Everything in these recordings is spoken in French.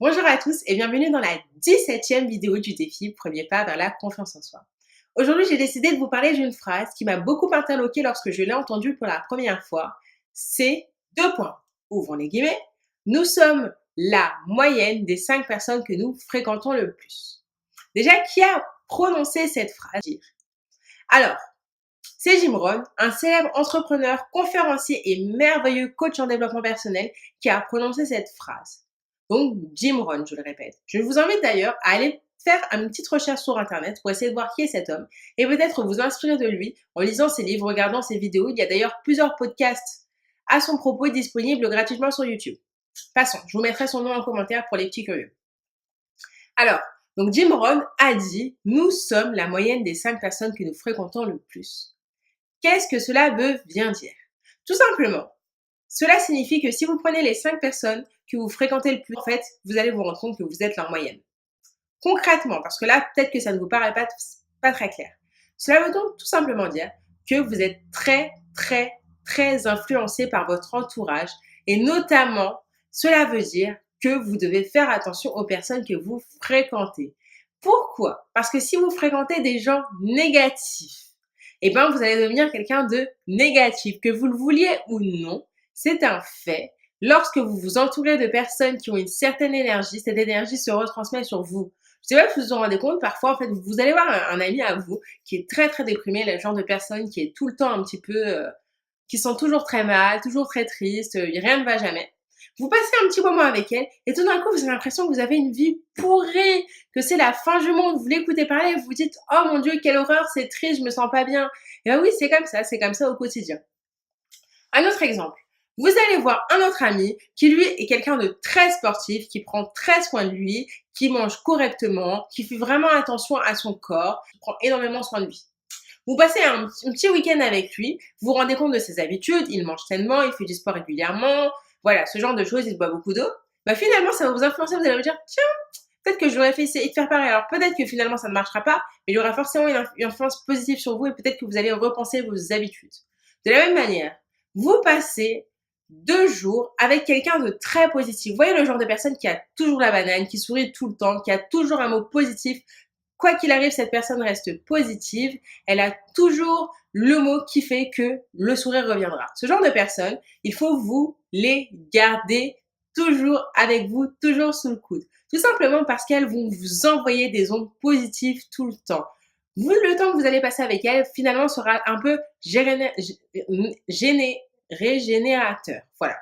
Bonjour à tous et bienvenue dans la 17e vidéo du défi Premier pas vers la confiance en soi. Aujourd'hui, j'ai décidé de vous parler d'une phrase qui m'a beaucoup interloquée lorsque je l'ai entendue pour la première fois. C'est deux points. Ouvrons les guillemets. Nous sommes la moyenne des 5 personnes que nous fréquentons le plus. Déjà, qui a prononcé cette phrase? Alors, c'est Jim Rohn, un célèbre entrepreneur, conférencier et merveilleux coach en développement personnel qui a prononcé cette phrase. Donc, Jim Rohn, je le répète. Je vous invite d'ailleurs à aller faire une petite recherche sur Internet pour essayer de voir qui est cet homme et peut-être vous inspirer de lui en lisant ses livres, regardant ses vidéos. Il y a d'ailleurs plusieurs podcasts à son propos disponibles gratuitement sur YouTube. Passons, je vous mettrai son nom en commentaire pour les petits curieux. Alors, donc Jim Rohn a dit « Nous sommes la moyenne des 5 personnes que nous fréquentons le plus ». Qu'est-ce que cela veut bien dire? Tout simplement, cela signifie que si vous prenez les 5 personnes que vous fréquentez le plus, en fait, vous allez vous rendre compte que vous êtes leur moyenne. Concrètement, parce que là, peut-être que ça ne vous paraît pas très clair. Cela veut donc tout simplement dire que vous êtes très influencé par votre entourage et notamment, cela veut dire que vous devez faire attention aux personnes que vous fréquentez. Pourquoi? Parce que si vous fréquentez des gens négatifs, eh ben, vous allez devenir quelqu'un de négatif, que vous le vouliez ou non. C'est un fait. Lorsque vous vous entourez de personnes qui ont une certaine énergie, cette énergie se retransmet sur vous. Je sais pas si vous vous en rendez compte, parfois, en fait, vous allez voir un ami à vous qui est très déprimé, le genre de personne qui est tout le temps un petit peu, qui sont toujours très mal, toujours très triste, rien ne va jamais. Vous passez un petit moment avec elle et tout d'un coup, vous avez l'impression que vous avez une vie pourrie, que c'est la fin du monde. Vous l'écoutez parler et vous vous dites « Oh mon Dieu, quelle horreur, c'est triste, je me sens pas bien. » Et ben oui, c'est comme ça au quotidien. Un autre exemple. Vous allez voir un autre ami qui, lui, est quelqu'un de très sportif, qui prend très soin de lui, qui mange correctement, qui fait vraiment attention à son corps, qui prend énormément soin de lui. Vous passez un petit week-end avec lui, vous vous rendez compte de ses habitudes, il mange sainement, il fait du sport régulièrement, voilà, ce genre de choses, il boit beaucoup d'eau. Bah finalement, ça va vous influencer, vous allez vous dire, tiens, peut-être que j'aurais fait essayer de faire pareil. Alors peut-être que finalement, ça ne marchera pas, mais il y aura forcément une influence positive sur vous et peut-être que vous allez repenser vos habitudes. De la même manière, vous passez 2 jours avec quelqu'un de très positif. Vous voyez le genre de personne qui a toujours la banane, qui sourit tout le temps, qui a toujours un mot positif. Quoi qu'il arrive, cette personne reste positive. Elle a toujours le mot qui fait que le sourire reviendra. Ce genre de personnes, il faut vous les garder toujours avec vous, toujours sous le coude. Tout simplement parce qu'elles vont vous envoyer des ondes positives tout le temps. Vous, le temps que vous allez passer avec elles, finalement, sera un peu régénérateur. Voilà.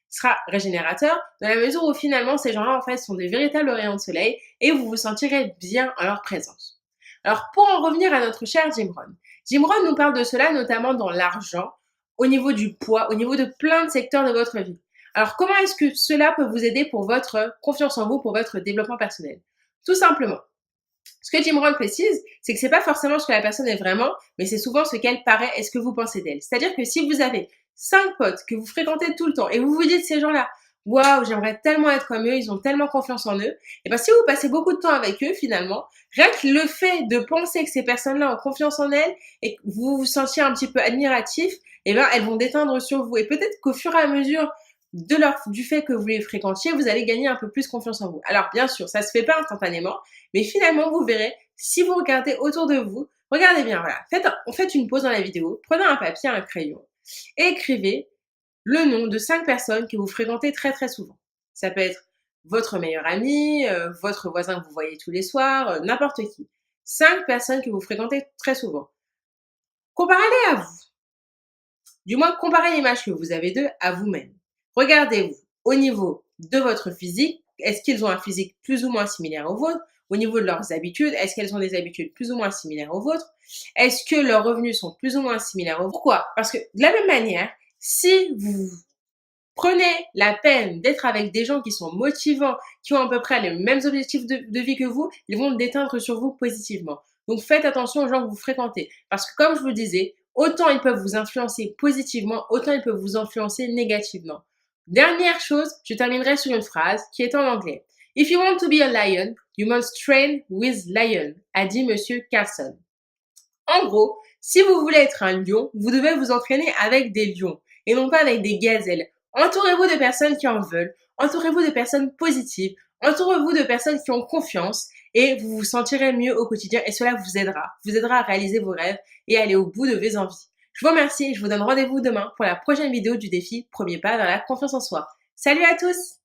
Sera régénérateur dans la mesure où finalement ces gens-là en fait sont des véritables rayons de soleil et vous vous sentirez bien en leur présence. Alors pour en revenir à notre cher Jim Rohn. Jim Rohn nous parle de cela notamment dans l'argent, au niveau du poids, au niveau de plein de secteurs de votre vie. Alors comment est-ce que cela peut vous aider pour votre confiance en vous, pour votre développement personnel? Tout simplement. Ce que Jim Rohn précise, c'est que c'est pas forcément ce que la personne est vraiment, mais c'est souvent ce qu'elle paraît et ce que vous pensez d'elle. C'est-à-dire que si vous avez 5 potes que vous fréquentez tout le temps et vous vous dites ces gens-là, waouh, j'aimerais tellement être comme eux, ils ont tellement confiance en eux, et bien si vous passez beaucoup de temps avec eux finalement, rien que le fait de penser que ces personnes-là ont confiance en elles et que vous vous sentiez un petit peu admiratif, et ben elles vont déteindre sur vous. Et peut-être qu'au fur et à mesure du fait que vous les fréquentiez, vous allez gagner un peu plus confiance en vous. Alors bien sûr, ça se fait pas instantanément, mais finalement vous verrez, si vous regardez autour de vous, regardez bien, voilà, faites une pause dans la vidéo, prenez un papier, un crayon, et écrivez le nom de 5 personnes que vous fréquentez très souvent. Ça peut être votre meilleur ami, votre voisin que vous voyez tous les soirs, n'importe qui. 5 personnes que vous fréquentez très souvent. Comparez-les à vous. Du moins, comparez l'image que vous avez d'eux à vous-même. Regardez-vous au niveau de votre physique. Est-ce qu'ils ont un physique plus ou moins similaire au vôtre? Au niveau de leurs habitudes, est-ce qu'elles ont des habitudes plus ou moins similaires aux vôtres? Est-ce que leurs revenus sont plus ou moins similaires aux vôtres? Pourquoi? Parce que de la même manière, si vous prenez la peine d'être avec des gens qui sont motivants, qui ont à peu près les mêmes objectifs de vie que vous, ils vont déteindre sur vous positivement. Donc faites attention aux gens que vous fréquentez. Parce que comme je vous le disais, autant ils peuvent vous influencer positivement, autant ils peuvent vous influencer négativement. Dernière chose, je terminerai sur une phrase qui est en anglais. If you want to be a lion, you must train with lion, a dit Monsieur Carlson. En gros, si vous voulez être un lion, vous devez vous entraîner avec des lions et non pas avec des gazelles. Entourez-vous de personnes qui en veulent, entourez-vous de personnes positives, Entourez-vous de personnes qui ont confiance et vous vous sentirez mieux au quotidien et cela vous aidera à réaliser vos rêves et à aller au bout de vos envies. Je vous remercie et je vous donne rendez-vous demain pour la prochaine vidéo du défi Premier pas vers la confiance en soi. Salut à tous!